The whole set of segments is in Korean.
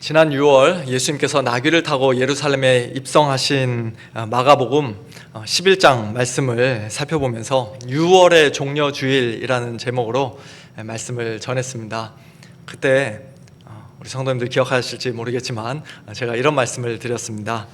지난 6월 예수님께서 나귀를 타고 예루살렘에 입성하신 마가복음 11장 말씀을 살펴보면서 6월의 종려주일이라는 제목으로 말씀을 전했습니다. 그때 우리 성도님들 기억하실지 모르겠지만 제가 이런 말씀을 드렸습니다.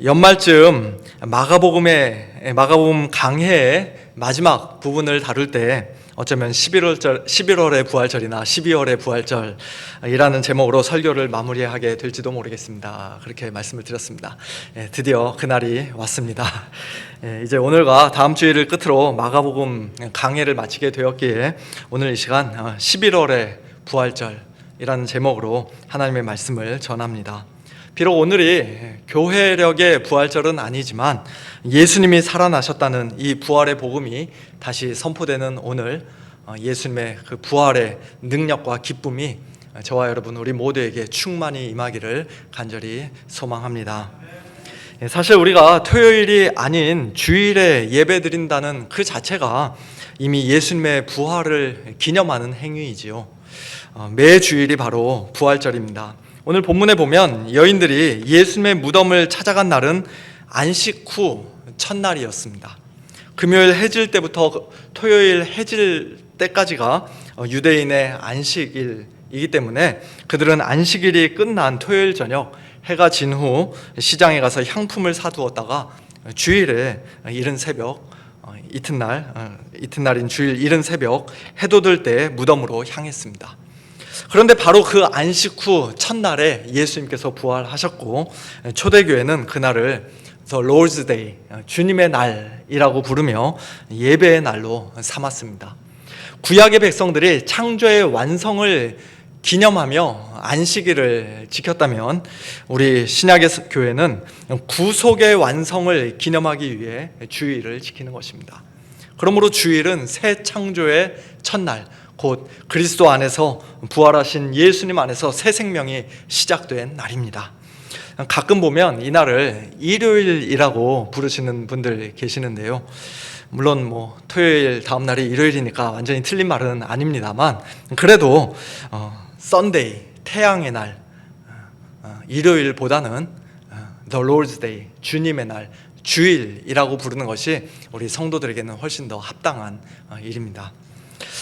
연말쯤 마가복음 강해의 마지막 부분을 다룰 때 어쩌면 11월의 부활절이나 12월의 부활절이라는 제목으로 설교를 마무리하게 될지도 모르겠습니다. 그렇게 말씀을 드렸습니다. 드디어 그날이 왔습니다. 이제 오늘과 다음 주일을 끝으로 마가복음 강해를 마치게 되었기에 오늘 이 시간 11월의 부활절이라는 제목으로 하나님의 말씀을 전합니다. 비록 오늘이 교회력의 부활절은 아니지만 예수님이 살아나셨다는 이 부활의 복음이 다시 선포되는 오늘, 예수님의 그 부활의 능력과 기쁨이 저와 여러분 우리 모두에게 충만히 임하기를 간절히 소망합니다. 사실 우리가 토요일이 아닌 주일에 예배드린다는 그 자체가 이미 예수님의 부활을 기념하는 행위이지요. 매 주일이 바로 부활절입니다. 오늘 본문에 보면 여인들이 예수님의 무덤을 찾아간 날은 안식 후 첫날이었습니다. 금요일 해질 때부터 토요일 해질 때까지가 유대인의 안식일이기 때문에 그들은 안식일이 끝난 토요일 저녁 해가 진 후 시장에 가서 향품을 사두었다가 주일에 이른 새벽 이튿날인 주일 이른 새벽 해돋을 때 무덤으로 향했습니다. 그런데 바로 그 안식 후 첫날에 예수님께서 부활하셨고 초대교회는 그날을 The Lord's Day, 주님의 날이라고 부르며 예배의 날로 삼았습니다. 구약의 백성들이 창조의 완성을 기념하며 안식일을 지켰다면 우리 신약의 교회는 구속의 완성을 기념하기 위해 주일을 지키는 것입니다. 그러므로 주일은 새 창조의 첫날, 곧 그리스도 안에서 부활하신 예수님 안에서 새 생명이 시작된 날입니다. 가끔 보면 이날을 일요일이라고 부르시는 분들 계시는데요. 물론 토요일 다음 날이 일요일이니까 완전히 틀린 말은 아닙니다만 그래도 Sunday, 태양의 날, 일요일보다는 The Lord's Day, 주님의 날, 주일이라고 부르는 것이 우리 성도들에게는 훨씬 더 합당한 일입니다.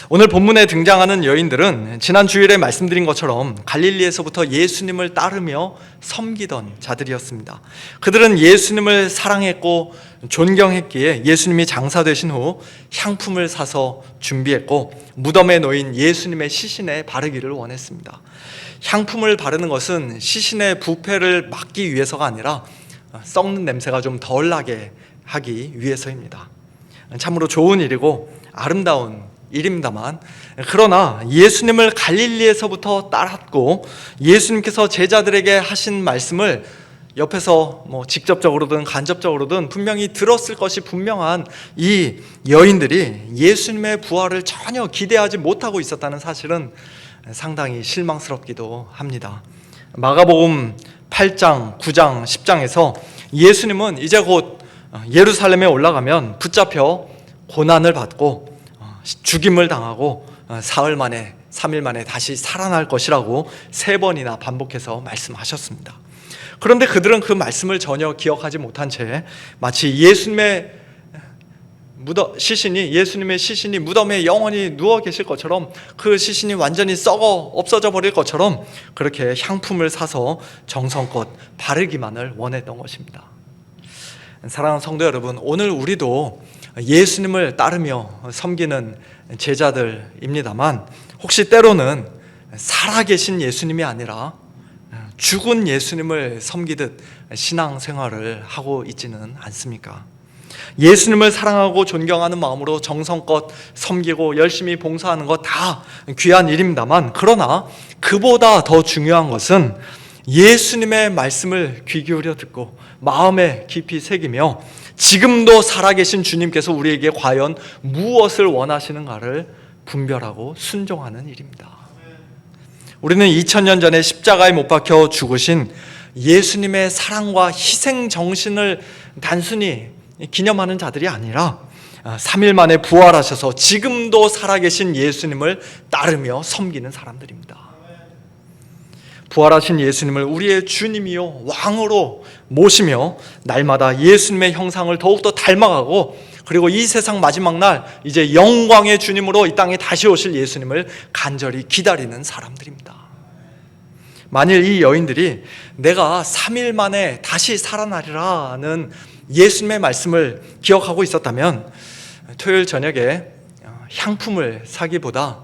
오늘 본문에 등장하는 여인들은 지난 주일에 말씀드린 것처럼 갈릴리에서부터 예수님을 따르며 섬기던 자들이었습니다. 그들은 예수님을 사랑했고 존경했기에 예수님이 장사되신 후 향품을 사서 준비했고 무덤에 놓인 예수님의 시신에 바르기를 원했습니다. 향품을 바르는 것은 시신의 부패를 막기 위해서가 아니라 썩는 냄새가 좀 덜 나게 하기 위해서입니다. 참으로 좋은 일이고 아름다운 일입니다만 그러나 예수님을 갈릴리에서부터 따랐고 예수님께서 제자들에게 하신 말씀을 옆에서 직접적으로든 간접적으로든 분명히 들었을 것이 분명한 이 여인들이 예수님의 부활을 전혀 기대하지 못하고 있었다는 사실은 상당히 실망스럽기도 합니다. 마가복음 8장, 9장, 10장에서 예수님은 이제 곧 예루살렘에 올라가면 붙잡혀 고난을 받고 죽임을 당하고 사흘 만에 3일 만에 다시 살아날 것이라고 3번이나 반복해서 말씀하셨습니다. 그런데 그들은 그 말씀을 전혀 기억하지 못한 채 마치 예수님의 시신이 무덤에 영원히 누워 계실 것처럼 그 시신이 완전히 썩어 없어져 버릴 것처럼 그렇게 향품을 사서 정성껏 바르기만을 원했던 것입니다. 사랑하는 성도 여러분, 오늘 우리도 예수님을 따르며 섬기는 제자들입니다만 혹시 때로는 살아계신 예수님이 아니라 죽은 예수님을 섬기듯 신앙생활을 하고 있지는 않습니까? 예수님을 사랑하고 존경하는 마음으로 정성껏 섬기고 열심히 봉사하는 것 다 귀한 일입니다만 그러나 그보다 더 중요한 것은 예수님의 말씀을 귀 기울여 듣고 마음에 깊이 새기며 지금도 살아계신 주님께서 우리에게 과연 무엇을 원하시는가를 분별하고 순종하는 일입니다. 우리는 2000년 전에 십자가에 못 박혀 죽으신 예수님의 사랑과 희생 정신을 단순히 기념하는 자들이 아니라 3일 만에 부활하셔서 지금도 살아계신 예수님을 따르며 섬기는 사람들입니다. 부활하신 예수님을 우리의 주님이요 왕으로 모시며 날마다 예수님의 형상을 더욱더 닮아가고, 그리고 이 세상 마지막 날 이제 영광의 주님으로 이 땅에 다시 오실 예수님을 간절히 기다리는 사람들입니다. 만일 이 여인들이 내가 3일 만에 다시 살아나리라는 예수님의 말씀을 기억하고 있었다면 토요일 저녁에 향품을 사기보다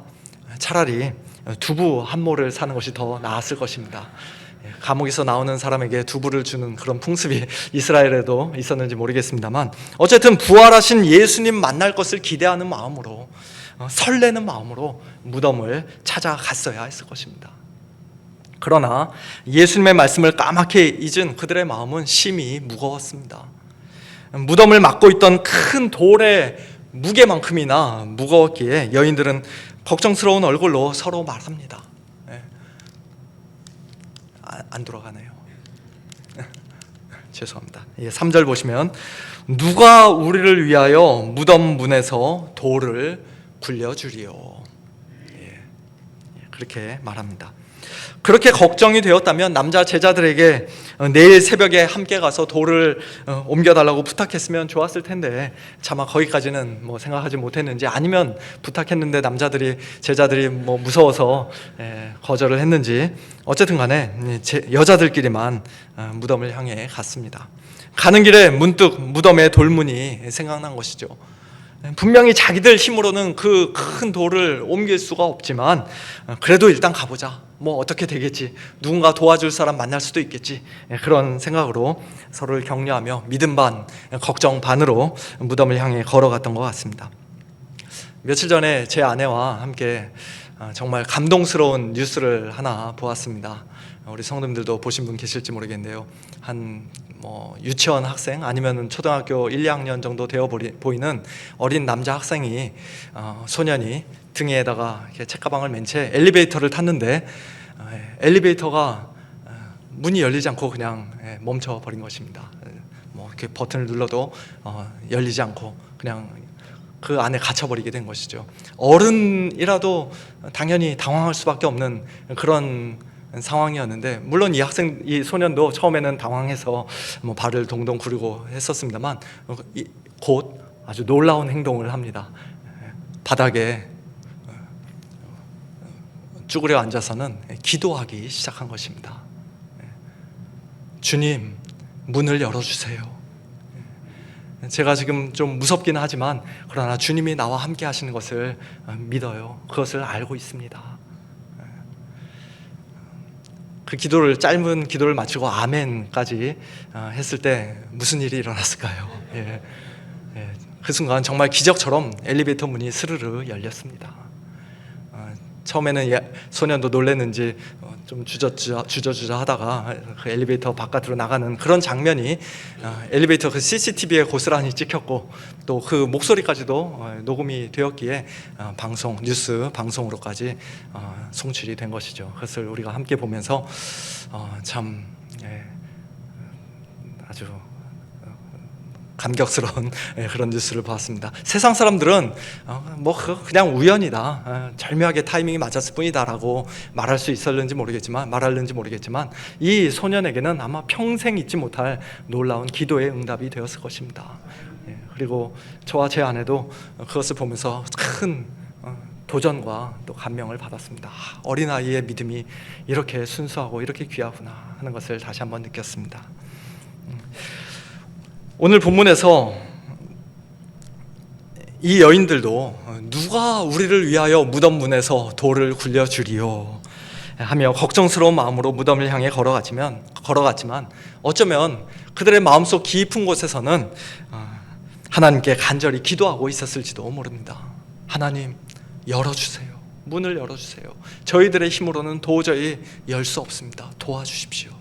차라리 두부 한 모를 사는 것이 더 나았을 것입니다. 감옥에서 나오는 사람에게 두부를 주는 그런 풍습이 이스라엘에도 있었는지 모르겠습니다만, 어쨌든 부활하신 예수님 만날 것을 기대하는 마음으로, 설레는 마음으로 무덤을 찾아갔어야 했을 것입니다. 그러나 예수님의 말씀을 까맣게 잊은 그들의 마음은 심히 무거웠습니다. 무덤을 막고 있던 큰 돌의 무게만큼이나 무거웠기에 여인들은 걱정스러운 얼굴로 서로 말합니다. 안 돌아가네요. 죄송합니다. 3절 보시면 누가 우리를 위하여 무덤 문에서 돌을 굴려주리요. 그렇게 말합니다. 그렇게 걱정이 되었다면 남자 제자들에게 내일 새벽에 함께 가서 돌을 옮겨달라고 부탁했으면 좋았을 텐데 차마 거기까지는 생각하지 못했는지, 아니면 부탁했는데 제자들이 무서워서 거절을 했는지, 어쨌든 간에 여자들끼리만 무덤을 향해 갔습니다. 가는 길에 문득 무덤의 돌문이 생각난 것이죠. 분명히 자기들 힘으로는 그 큰 돌을 옮길 수가 없지만 그래도 일단 가보자, 어떻게 되겠지, 누군가 도와줄 사람 만날 수도 있겠지, 그런 생각으로 서로를 격려하며 믿음 반 걱정 반으로 무덤을 향해 걸어갔던 것 같습니다. 며칠 전에 제 아내와 함께 정말 감동스러운 뉴스를 하나 보았습니다. 우리 성도님들도 보신 분 계실지 모르겠는데요, 한 유치원 학생 아니면 초등학교 1, 2학년 정도 되어 보이는 어린 남자 학생이, 소년이 등에다가 이렇게 책가방을 맨 채 엘리베이터를 탔는데 엘리베이터가 문이 열리지 않고 그냥 멈춰 버린 것입니다. 이렇게 버튼을 눌러도 열리지 않고 그냥 그 안에 갇혀버리게 된 것이죠. 어른이라도 당연히 당황할 수밖에 없는 그런 상황이었는데, 물론 이 소년도 처음에는 당황해서 발을 동동 구르고 했었습니다만 곧 아주 놀라운 행동을 합니다. 바닥에 쭈그려 앉아서는 기도하기 시작한 것입니다. 주님, 문을 열어주세요. 제가 지금 좀 무섭긴 하지만 그러나 주님이 나와 함께 하시는 것을 믿어요. 그것을 알고 있습니다. 그 짧은 기도를 마치고 아멘까지 했을 때 무슨 일이 일어났을까요? 그 순간 정말 기적처럼 엘리베이터 문이 스르르 열렸습니다. 처음에는 소년도 놀랐는지 좀 주저주저 하다가 그 엘리베이터 바깥으로 나가는 그런 장면이 엘리베이터 그 CCTV에 고스란히 찍혔고, 또 그 목소리까지도 녹음이 되었기에 뉴스 방송으로까지 송출이 된 것이죠. 그것을 우리가 함께 보면서 참 아주 감격스러운 그런 뉴스를 보았습니다. 세상 사람들은 그냥 우연이다, 절묘하게 타이밍이 맞았을 뿐이다라고 말할 수 말할는지 모르겠지만 이 소년에게는 아마 평생 잊지 못할 놀라운 기도의 응답이 되었을 것입니다. 그리고 저와 제 아내도 그것을 보면서 큰 도전과 또 감명을 받았습니다. 어린아이의 믿음이 이렇게 순수하고 이렇게 귀하구나 하는 것을 다시 한번 느꼈습니다. 오늘 본문에서 이 여인들도 누가 우리를 위하여 무덤 문에서 돌을 굴려주리요 하며 걱정스러운 마음으로 무덤을 향해 걸어갔지만 어쩌면 그들의 마음속 깊은 곳에서는 하나님께 간절히 기도하고 있었을지도 모릅니다. 하나님, 열어주세요. 문을 열어주세요. 저희들의 힘으로는 도저히 열 수 없습니다. 도와주십시오.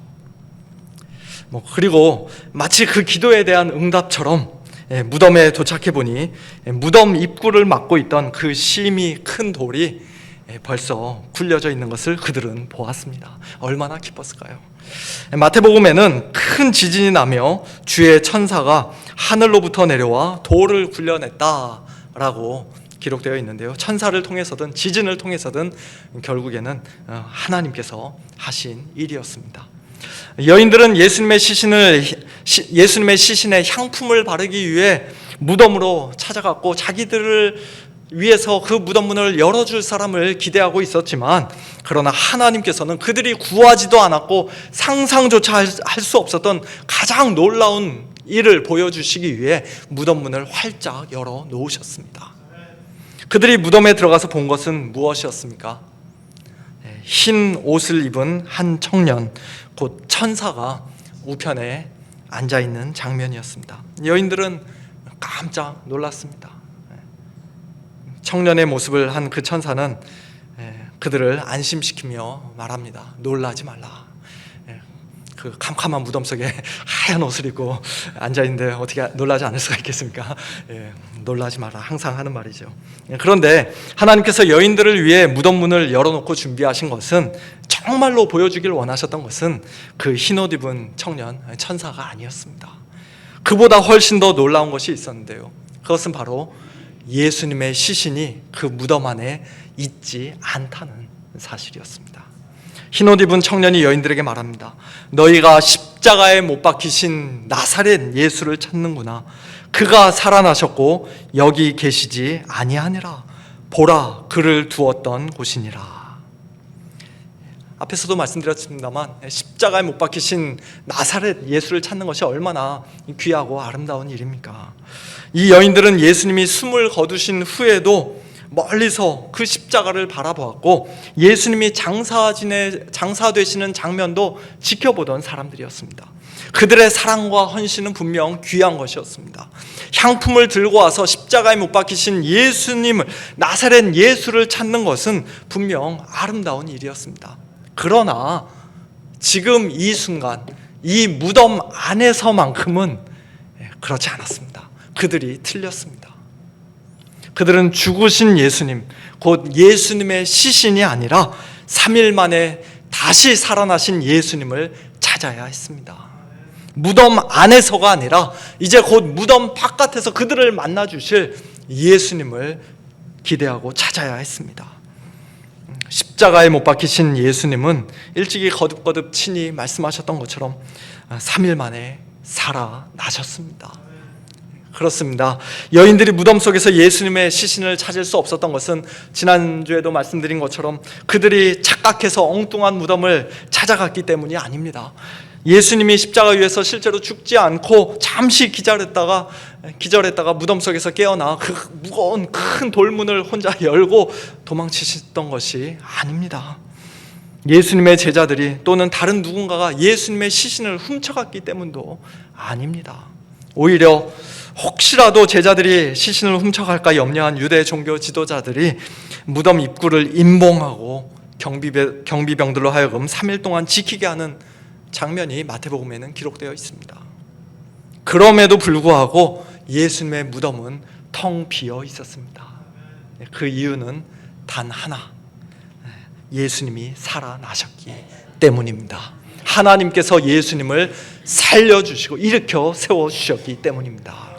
그리고 마치 그 기도에 대한 응답처럼 무덤에 도착해 보니 무덤 입구를 막고 있던 그 심히 큰 돌이 벌써 굴려져 있는 것을 그들은 보았습니다. 얼마나 기뻤을까요? 마태복음에는 큰 지진이 나며 주의 천사가 하늘로부터 내려와 돌을 굴려냈다라고 기록되어 있는데요. 천사를 통해서든 지진을 통해서든 결국에는 하나님께서 하신 일이었습니다. 여인들은 예수님의 시신에 향품을 바르기 위해 무덤으로 찾아갔고 자기들을 위해서 그 무덤 문을 열어줄 사람을 기대하고 있었지만, 그러나 하나님께서는 그들이 구하지도 않았고 상상조차 할 수 없었던 가장 놀라운 일을 보여주시기 위해 무덤 문을 활짝 열어 놓으셨습니다. 그들이 무덤에 들어가서 본 것은 무엇이었습니까? 흰 옷을 입은 한 청년, 곧 천사가 우편에 앉아있는 장면이었습니다. 여인들은 깜짝 놀랐습니다. 청년의 모습을 한 그 천사는 그들을 안심시키며 말합니다. 놀라지 말라. 그 캄캄한 무덤 속에 하얀 옷을 입고 앉아있는데 어떻게 놀라지 않을 수가 있겠습니까? 놀라지 마라, 항상 하는 말이죠. 그런데 하나님께서 여인들을 위해 무덤 문을 열어놓고 준비하신 것은, 정말로 보여주길 원하셨던 것은 그 흰옷 입은 청년, 천사가 아니었습니다. 그보다 훨씬 더 놀라운 것이 있었는데요. 그것은 바로 예수님의 시신이 그 무덤 안에 있지 않다는 사실이었습니다. 흰옷 입은 청년이 여인들에게 말합니다. 너희가 십자가에 못 박히신 나사렛 예수를 찾는구나. 그가 살아나셨고 여기 계시지 아니하니라. 보라, 그를 두었던 곳이니라. 앞에서도 말씀드렸습니다만, 십자가에 못 박히신 나사렛 예수를 찾는 것이 얼마나 귀하고 아름다운 일입니까? 이 여인들은 예수님이 숨을 거두신 후에도 멀리서 그 십자가를 바라보았고, 예수님이 장사되시는 장면도 지켜보던 사람들이었습니다. 그들의 사랑과 헌신은 분명 귀한 것이었습니다. 향품을 들고 와서 십자가에 못 박히신 예수님을, 나사렛 예수를 찾는 것은 분명 아름다운 일이었습니다. 그러나 지금 이 순간, 이 무덤 안에서만큼은 그렇지 않았습니다. 그들이 틀렸습니다. 그들은 죽으신 예수님, 곧 예수님의 시신이 아니라 3일 만에 다시 살아나신 예수님을 찾아야 했습니다. 무덤 안에서가 아니라 이제 곧 무덤 바깥에서 그들을 만나 주실 예수님을 기대하고 찾아야 했습니다. 십자가에 못 박히신 예수님은 일찍이 거듭거듭 친히 말씀하셨던 것처럼 3일 만에 살아나셨습니다. 그렇습니다. 여인들이 무덤 속에서 예수님의 시신을 찾을 수 없었던 것은 지난주에도 말씀드린 것처럼 그들이 착각해서 엉뚱한 무덤을 찾아갔기 때문이 아닙니다. 예수님이 십자가 위에서 실제로 죽지 않고 잠시 기절했다가 무덤 속에서 깨어나 그 무거운 큰 돌문을 혼자 열고 도망치셨던 것이 아닙니다. 예수님의 제자들이 또는 다른 누군가가 예수님의 시신을 훔쳐갔기 때문도 아닙니다. 오히려 혹시라도 제자들이 시신을 훔쳐갈까 염려한 유대 종교 지도자들이 무덤 입구를 임봉하고 경비병들로 하여금 3일 동안 지키게 하는 장면이 마태복음에는 기록되어 있습니다. 그럼에도 불구하고 예수님의 무덤은 텅 비어 있었습니다. 그 이유는 단 하나, 예수님이 살아나셨기 때문입니다. 하나님께서 예수님을 살려주시고 일으켜 세워주셨기 때문입니다.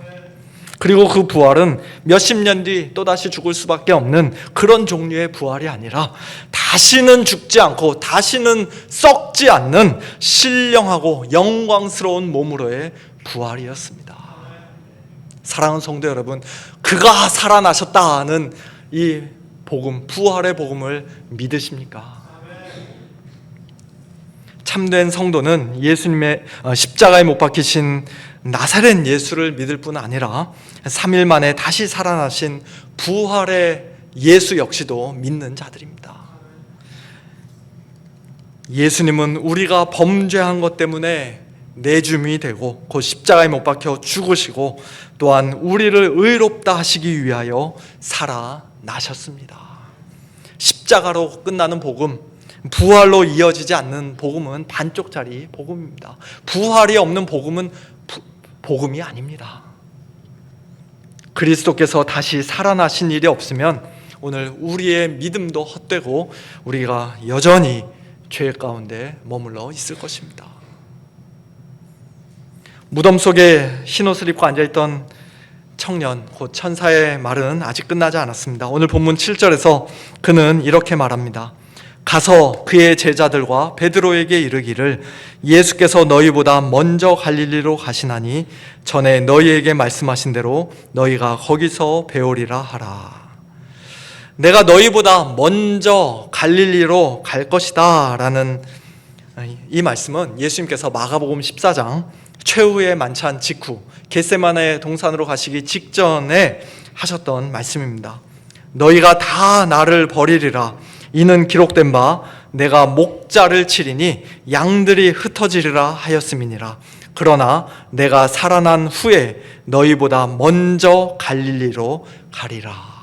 그리고 그 부활은 몇십 년 뒤 또다시 죽을 수밖에 없는 그런 종류의 부활이 아니라 다시는 죽지 않고 다시는 썩지 않는 신령하고 영광스러운 몸으로의 부활이었습니다. 사랑하는 성도 여러분, 그가 살아나셨다는 이 복음, 부활의 복음을 믿으십니까? 참된 성도는 예수님의 십자가에 못 박히신 나사렛 예수를 믿을 뿐 아니라 3일 만에 다시 살아나신 부활의 예수 역시도 믿는 자들입니다. 예수님은 우리가 범죄한 것 때문에 내줌이 되고 곧 십자가에 못 박혀 죽으시고 또한 우리를 의롭다 하시기 위하여 살아나셨습니다. 십자가로 끝나는 복음, 부활로 이어지지 않는 복음은 반쪽짜리 복음입니다. 부활이 없는 복음은 복음이 아닙니다. 그리스도께서 다시 살아나신 일이 없으면 오늘 우리의 믿음도 헛되고 우리가 여전히 죄 가운데 머물러 있을 것입니다. 무덤 속에 흰옷을 입고 앉아있던 청년 곧 천사의 말은 아직 끝나지 않았습니다. 오늘 본문 7절에서 그는 이렇게 말합니다. 가서 그의 제자들과 베드로에게 이르기를 예수께서 너희보다 먼저 갈릴리로 가시나니 전에 너희에게 말씀하신 대로 너희가 거기서 배우리라 하라. 내가 너희보다 먼저 갈릴리로 갈 것이다 라는 이 말씀은 예수님께서 마가복음 14장 최후의 만찬 직후 겟세마네 동산으로 가시기 직전에 하셨던 말씀입니다. 너희가 다 나를 버리리라. 이는 기록된 바 내가 목자를 치리니 양들이 흩어지리라 하였음이니라. 그러나 내가 살아난 후에 너희보다 먼저 갈릴리로 가리라.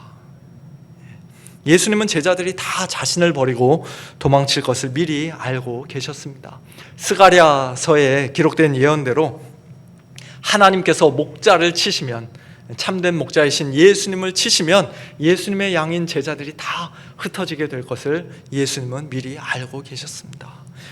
예수님은 제자들이 다 자신을 버리고 도망칠 것을 미리 알고 계셨습니다. 스가랴서에 기록된 예언대로 하나님께서 목자를 치시면, 참된 목자이신 예수님을 치시면 예수님의 양인 제자들이 다 흩어지게 될 것을 예수님은 미리 알고 계셨습니다.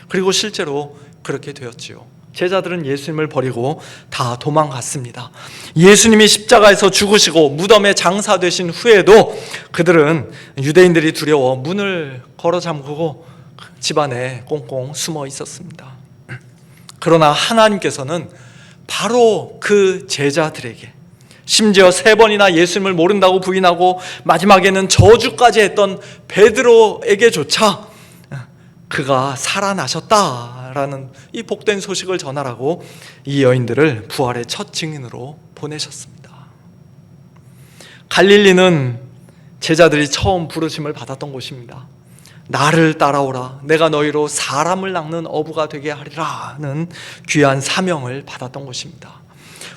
그리고 실제로 그렇게 되었지요. 제자들은 예수님을 버리고 다 도망갔습니다. 예수님이 십자가에서 죽으시고 무덤에 장사되신 후에도 그들은 유대인들이 두려워 문을 걸어 잠그고 집 안에 꽁꽁 숨어 있었습니다. 그러나 하나님께서는 바로 그 제자들에게, 심지어 3번이나 예수님을 모른다고 부인하고 마지막에는 저주까지 했던 베드로에게조차 그가 살아나셨다라는 이 복된 소식을 전하라고 이 여인들을 부활의 첫 증인으로 보내셨습니다. 갈릴리는 제자들이 처음 부르심을 받았던 곳입니다. 나를 따라오라. 내가 너희로 사람을 낚는 어부가 되게 하리라는 귀한 사명을 받았던 곳입니다.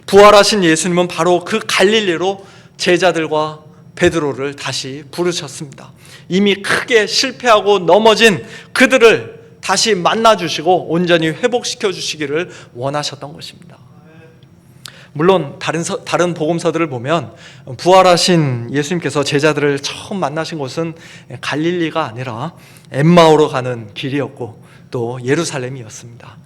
부활하신 예수님은 바로 그 갈릴리로 제자들과 베드로를 다시 부르셨습니다. 이미 크게 실패하고 넘어진 그들을 다시 만나주시고 온전히 회복시켜 주시기를 원하셨던 것입니다. 물론 다른 복음서들을 보면 부활하신 예수님께서 제자들을 처음 만나신 곳은 갈릴리가 아니라 엠마오로 가는 길이었고 또 예루살렘이었습니다.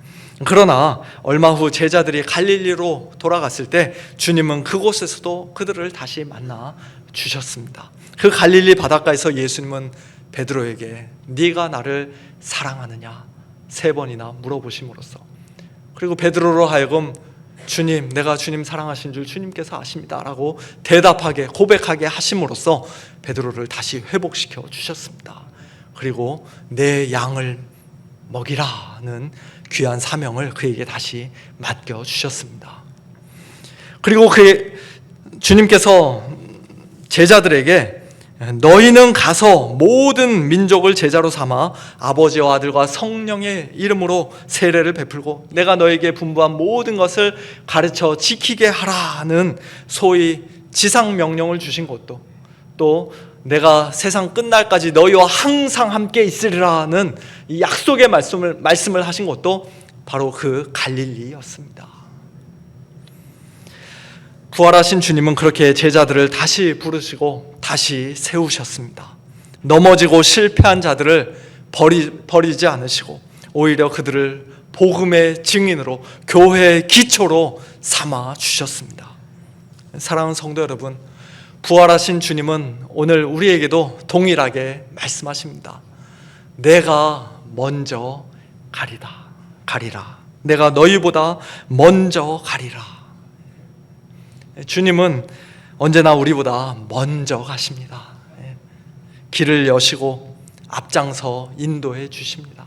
그러나 얼마 후 제자들이 갈릴리로 돌아갔을 때 주님은 그곳에서도 그들을 다시 만나 주셨습니다. 그 갈릴리 바닷가에서 예수님은 베드로에게 네가 나를 사랑하느냐 3번이나 물어보심으로써, 그리고 베드로로 하여금 주님, 내가 주님 사랑하신 줄 주님께서 아십니다 라고 대답하게 고백하게 하심으로써 베드로를 다시 회복시켜 주셨습니다. 그리고 내 양을 먹이라는 귀한 사명을 그에게 다시 맡겨 주셨습니다. 그리고 주님께서 제자들에게 너희는 가서 모든 민족을 제자로 삼아 아버지와 아들과 성령의 이름으로 세례를 베풀고 내가 너에게 분부한 모든 것을 가르쳐 지키게 하라는 소위 지상명령을 주신 것도, 또 내가 세상 끝날까지 너희와 항상 함께 있으리라는 이 약속의 말씀을 하신 것도 바로 그 갈릴리였습니다. 부활하신 주님은 그렇게 제자들을 다시 부르시고 다시 세우셨습니다. 넘어지고 실패한 자들을 버리지 않으시고 오히려 그들을 복음의 증인으로, 교회의 기초로 삼아 주셨습니다. 사랑하는 성도 여러분, 부활하신 주님은 오늘 우리에게도 동일하게 말씀하십니다. 내가 먼저 가리라. 내가 너희보다 먼저 가리라. 주님은 언제나 우리보다 먼저 가십니다. 길을 여시고 앞장서 인도해 주십니다.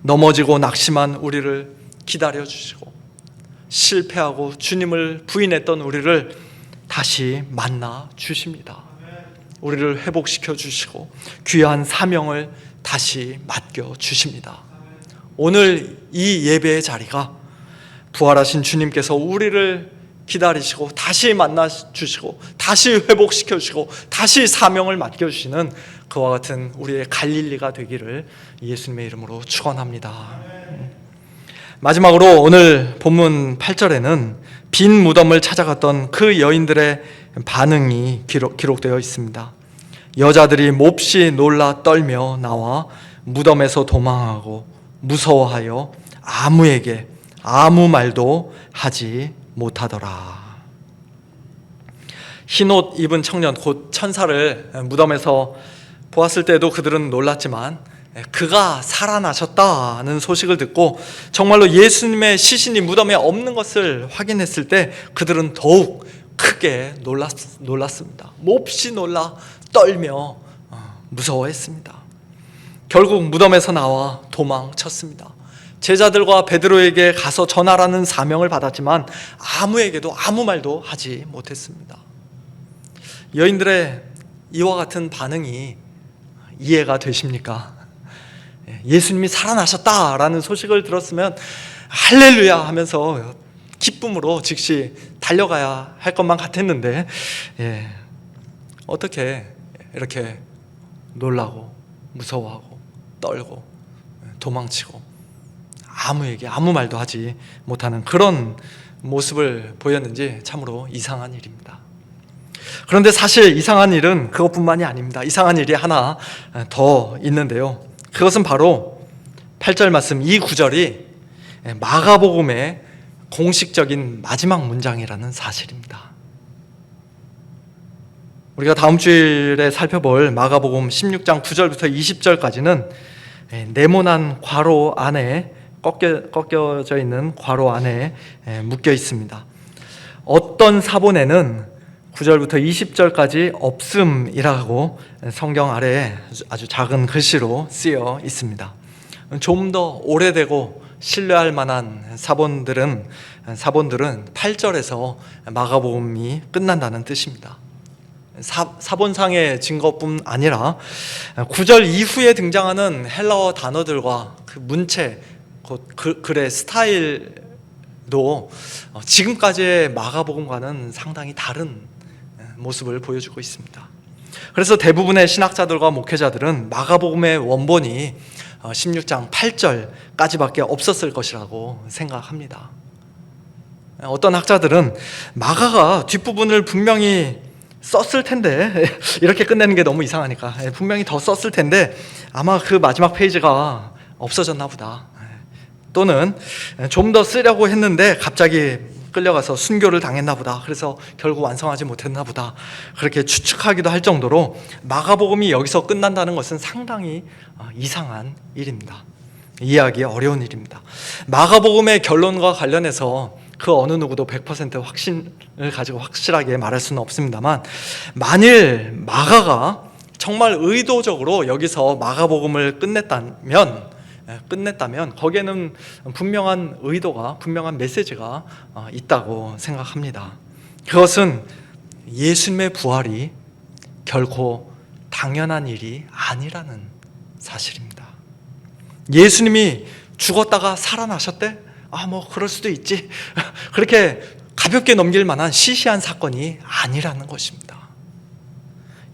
넘어지고 낙심한 우리를 기다려 주시고 실패하고 주님을 부인했던 우리를 다시 만나 주십니다. 우리를 회복시켜 주시고 귀한 사명을 다시 맡겨 주십니다. 오늘 이 예배의 자리가 부활하신 주님께서 우리를 기다리시고 다시 만나 주시고 다시 회복시켜 주시고 다시 사명을 맡겨 주시는 그와 같은 우리의 갈릴리가 되기를 예수님의 이름으로 축원합니다. 마지막으로 오늘 본문 8절에는 빈 무덤을 찾아갔던 그 여인들의 반응이 기록되어 있습니다. 여자들이 몹시 놀라 떨며 나와 무덤에서 도망하고 무서워하여 아무에게 아무 말도 하지 못하더라. 흰옷 입은 청년 곧 천사를 무덤에서 보았을 때도 그들은 놀랐지만 그가 살아나셨다는 소식을 듣고 정말로 예수님의 시신이 무덤에 없는 것을 확인했을 때 그들은 더욱 크게 놀랐습니다. 몹시 놀라 떨며 무서워했습니다. 결국 무덤에서 나와 도망쳤습니다. 제자들과 베드로에게 가서 전하라는 사명을 받았지만 아무에게도 아무 말도 하지 못했습니다. 여인들의 이와 같은 반응이 이해가 되십니까? 예수님이 살아나셨다라는 소식을 들었으면 할렐루야 하면서 기쁨으로 즉시 달려가야 할 것만 같았는데 어떻게 이렇게 놀라고 무서워하고 떨고 도망치고 아무에게 아무 말도 하지 못하는 그런 모습을 보였는지 참으로 이상한 일입니다. 그런데 사실 이상한 일은 그것뿐만이 아닙니다. 이상한 일이 하나 더 있는데요. 그것은 바로 8절 말씀 이 구절이 마가복음의 공식적인 마지막 문장이라는 사실입니다. 우리가 다음 주일에 살펴볼 마가복음 16장 9절부터 20절까지는 네모난 괄호 안에 꺾여져 있는 괄호 안에 묶여 있습니다. 어떤 사본에는 9절부터 20절까지 없음이라고 성경 아래에 아주 작은 글씨로 쓰여 있습니다. 좀 더 오래되고 신뢰할 만한 사본들은 8절에서 마가복음이 끝난다는 뜻입니다. 사본상의 증거뿐 아니라 9절 이후에 등장하는 헬라어 단어들과 그 문체, 글의 스타일도 지금까지의 마가복음과는 상당히 다른 모습을 보여주고 있습니다. 그래서 대부분의 신학자들과 목회자들은 마가복음의 원본이 16장 8절까지밖에 없었을 것이라고 생각합니다. 어떤 학자들은 마가가 뒷부분을 분명히 썼을 텐데 이렇게 끝내는 게 너무 이상하니까 분명히 더 썼을 텐데 아마 그 마지막 페이지가 없어졌나 보다, 또는 좀 더 쓰려고 했는데 갑자기 끌려가서 순교를 당했나 보다, 그래서 결국 완성하지 못했나 보다, 그렇게 추측하기도 할 정도로 마가복음이 여기서 끝난다는 것은 상당히 이상한 일입니다. 이해하기 어려운 일입니다. 마가복음의 결론과 관련해서 그 어느 누구도 100% 확신을 가지고 확실하게 말할 수는 없습니다만, 만일 마가가 정말 의도적으로 여기서 마가복음을 끝냈다면 거기에는 분명한 의도가, 분명한 메시지가 있다고 생각합니다. 그것은 예수님의 부활이 결코 당연한 일이 아니라는 사실입니다. 예수님이 죽었다가 살아나셨대? 뭐 그럴 수도 있지, 그렇게 가볍게 넘길 만한 시시한 사건이 아니라는 것입니다.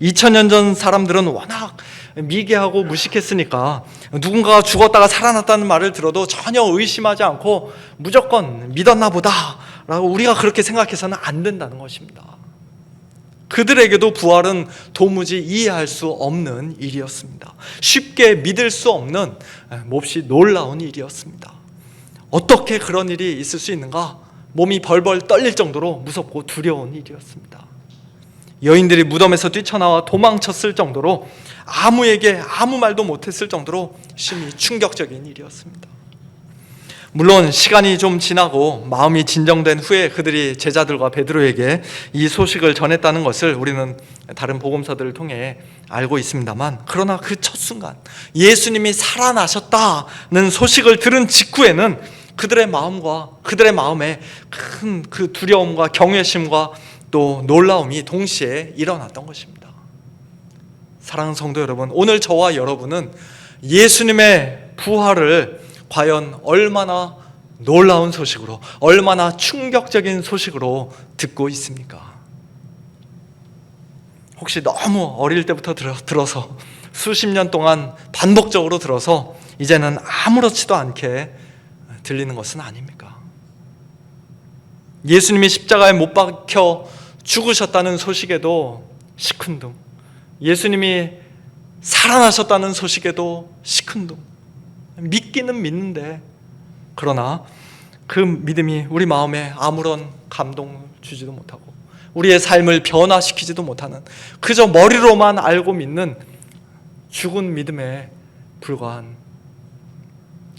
2000년 전 사람들은 워낙 미개하고 무식했으니까 누군가가 죽었다가 살아났다는 말을 들어도 전혀 의심하지 않고 무조건 믿었나 보다 라고 우리가 그렇게 생각해서는 안 된다는 것입니다. 그들에게도 부활은 도무지 이해할 수 없는 일이었습니다. 쉽게 믿을 수 없는 몹시 놀라운 일이었습니다. 어떻게 그런 일이 있을 수 있는가? 몸이 벌벌 떨릴 정도로 무섭고 두려운 일이었습니다. 여인들이 무덤에서 뛰쳐나와 도망쳤을 정도로 아무에게 아무 말도 못했을 정도로 심히 충격적인 일이었습니다. 물론 시간이 좀 지나고 마음이 진정된 후에 그들이 제자들과 베드로에게 이 소식을 전했다는 것을 우리는 다른 복음서들을 통해 알고 있습니다만, 그러나 그 첫 순간 예수님이 살아나셨다는 소식을 들은 직후에는 그들의 마음과 그들의 마음에 큰 그 두려움과 경외심과 또 놀라움이 동시에 일어났던 것입니다. 사랑하는 성도 여러분, 오늘 저와 여러분은 예수님의 부활을 과연 얼마나 놀라운 소식으로, 얼마나 충격적인 소식으로 듣고 있습니까? 혹시 너무 어릴 때부터 들어서 수십 년 동안 반복적으로 들어서 이제는 아무렇지도 않게 들리는 것은 아닙니까? 예수님이 십자가에 못 박혀 죽으셨다는 소식에도 시큰둥, 예수님이 살아나셨다는 소식에도 시큰둥, 믿기는 믿는데 그러나 그 믿음이 우리 마음에 아무런 감동 주지도 못하고 우리의 삶을 변화시키지도 못하는, 그저 머리로만 알고 믿는 죽은 믿음에 불과한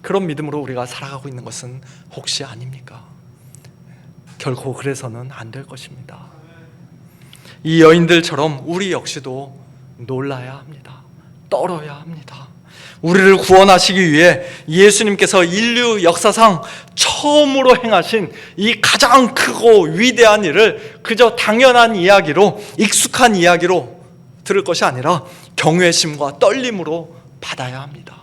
그런 믿음으로 우리가 살아가고 있는 것은 혹시 아닙니까? 결코 그래서는 안 될 것입니다. 이 여인들처럼 우리 역시도 놀라야 합니다. 떨어야 합니다. 우리를 구원하시기 위해 예수님께서 인류 역사상 처음으로 행하신 이 가장 크고 위대한 일을 그저 당연한 이야기로, 익숙한 이야기로 들을 것이 아니라 경외심과 떨림으로 받아야 합니다.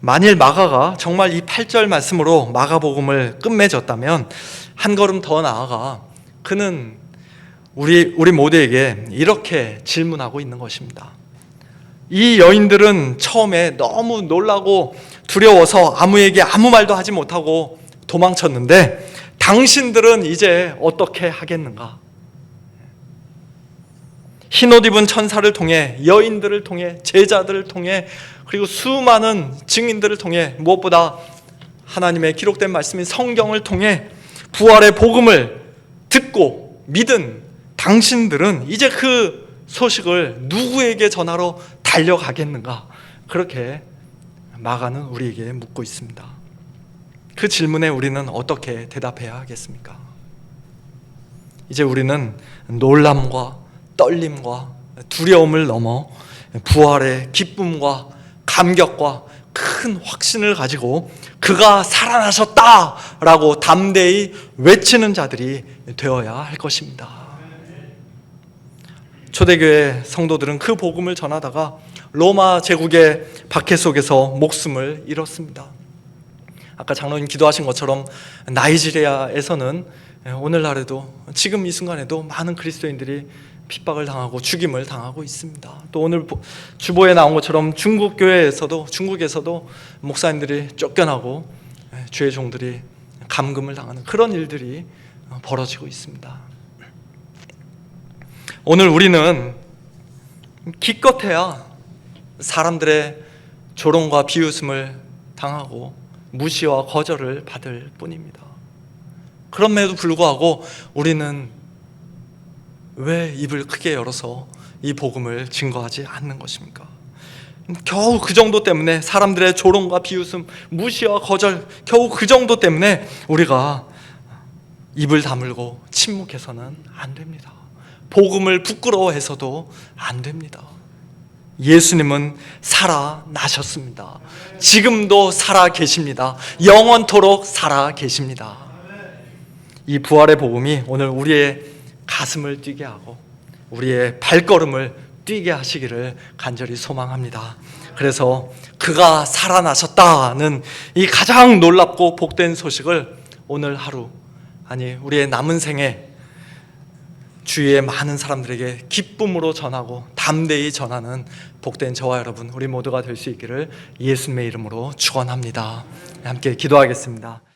만일 마가가 정말 이 8절 말씀으로 마가복음을 끝맺었다면 한 걸음 더 나아가 그는 우리 모두에게 이렇게 질문하고 있는 것입니다. 이 여인들은 처음에 너무 놀라고 두려워서 아무에게 아무 말도 하지 못하고 도망쳤는데 당신들은 이제 어떻게 하겠는가? 흰옷 입은 천사를 통해, 여인들을 통해, 제자들을 통해, 그리고 수많은 증인들을 통해, 무엇보다 하나님의 기록된 말씀인 성경을 통해 부활의 복음을 듣고 믿은 당신들은 이제 그 소식을 누구에게 전하러 달려가겠는가? 그렇게 마가는 우리에게 묻고 있습니다. 그 질문에 우리는 어떻게 대답해야 하겠습니까? 이제 우리는 놀람과 떨림과 두려움을 넘어 부활의 기쁨과 감격과 큰 확신을 가지고 그가 살아나셨다라고 담대히 외치는 자들이 되어야 할 것입니다. 초대교회 성도들은 그 복음을 전하다가 로마 제국의 박해 속에서 목숨을 잃었습니다. 아까 장로님 기도하신 것처럼 나이지리아에서는 오늘날에도, 지금 이 순간에도 많은 그리스도인들이 핍박을 당하고 죽임을 당하고 있습니다. 또 오늘 주보에 나온 것처럼 중국에서도 목사님들이 쫓겨나고 주의 종들이 감금을 당하는 그런 일들이 벌어지고 있습니다. 오늘 우리는 기껏해야 사람들의 조롱과 비웃음을 당하고 무시와 거절을 받을 뿐입니다. 그럼에도 불구하고 우리는 왜 입을 크게 열어서 이 복음을 증거하지 않는 것입니까? 겨우 그 정도 때문에, 사람들의 조롱과 비웃음, 무시와 거절, 겨우 그 정도 때문에 우리가 입을 다물고 침묵해서는 안 됩니다. 복음을 부끄러워해서도 안 됩니다. 예수님은 살아나셨습니다. 지금도 살아 계십니다. 영원토록 살아 계십니다. 이 부활의 복음이 오늘 우리의 가슴을 뛰게 하고 우리의 발걸음을 뛰게 하시기를 간절히 소망합니다. 그래서 그가 살아나셨다는 이 가장 놀랍고 복된 소식을 오늘 하루, 아니 우리의 남은 생에 주위의 많은 사람들에게 기쁨으로 전하고 담대히 전하는 복된 저와 여러분, 우리 모두가 될 수 있기를 예수님의 이름으로 축원합니다. 함께 기도하겠습니다.